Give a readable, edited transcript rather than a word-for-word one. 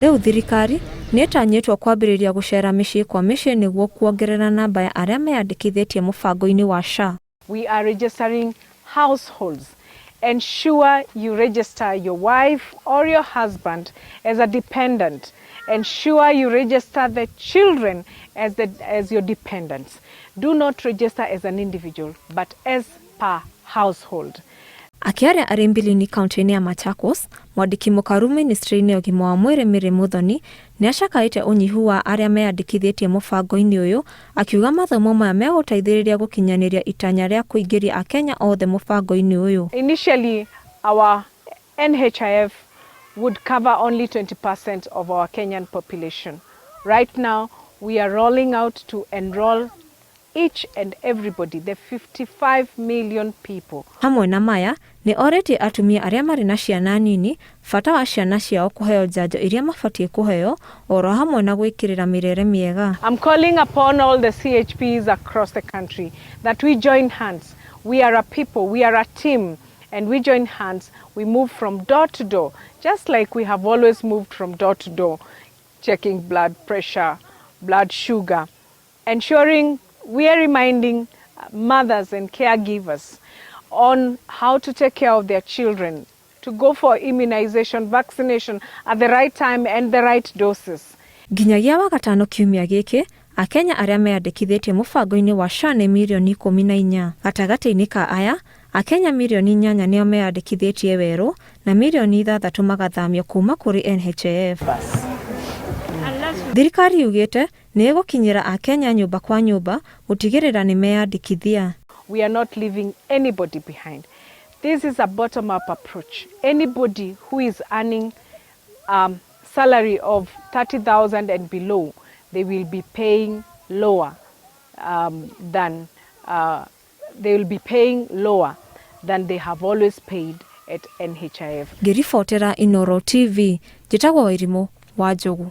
Rĩu thirikari nĩĩtanyĩtwo kwambĩrĩria gũcera mĩciĩ kwa mĩciĩ nĩguo kuongerera namba ya arĩa meyandĩkithĩtie mũbango-inĩ wa SHA. We are registering households. Ensure you register your wife or your husband as a dependent. Ensure you register the children as your dependents. Do not register as an individual, but as per household. Akiaria arĩ Mbilini kaunti-inĩ ya Machakos, mwandĩki mũkaru ministry-inĩ ya ũgima wa mwĩrĩ Mary Muthoni nĩacakaĩte ũnyihu wa arĩa meyandĩkithĩtie mũbango-inĩ ũyũ, akiuga mathomo maya megũteithĩrĩria gũkinyanĩria itanya rĩa kũingĩria Akenya othe mũbango-inĩ ũyũ. Initially, our NHIF would cover only 20% of our Kenyan population. Right now, we are rolling out to enroll each and everybody, the 55 million people. Hamwe na maya, nĩ orĩtie atumia arĩa marĩ na ciana nini bata wa ciana ciao kũheo njanjo iria mabatie kũheo, oro hamwe na gwĩkĩrĩra mĩrere mĩega. I'm calling upon all the CHPs across the country that we join hands. We are a people, we are a team, and we join hands. We move from door to door, just like we have always moved from door to door, checking blood pressure, blood sugar, ensuring we are reminding mothers and caregivers on how to take care of their children, to go for immunization, vaccination at the right time and the right doses. Nginyagia wagatano kiumia gĩkĩ, Akenya arĩa meyandĩkithĩtie mũbango-inĩ wa SHA nĩ milioni 14. Gatagatĩ-inĩ ka aya, Akenya milioni 8 nĩo meyandĩkithĩtie werũ na milioni 6 magathamio kuma kũrĩ NHIF. Thirikari yugĩte nĩ ĩgũkinyĩra Akenya nyũmba kwa nyũmba gũtigĩrĩra nĩ meyandĩkithia. We are not leaving anybody behind. This is a bottom-up approach. Anybody who is earning salary of 30,000 and below, they will be paying lower than they have always paid at NHIF. Ngĩribotera Inooro TV, njĩtagwo Irimũ wa Njogu.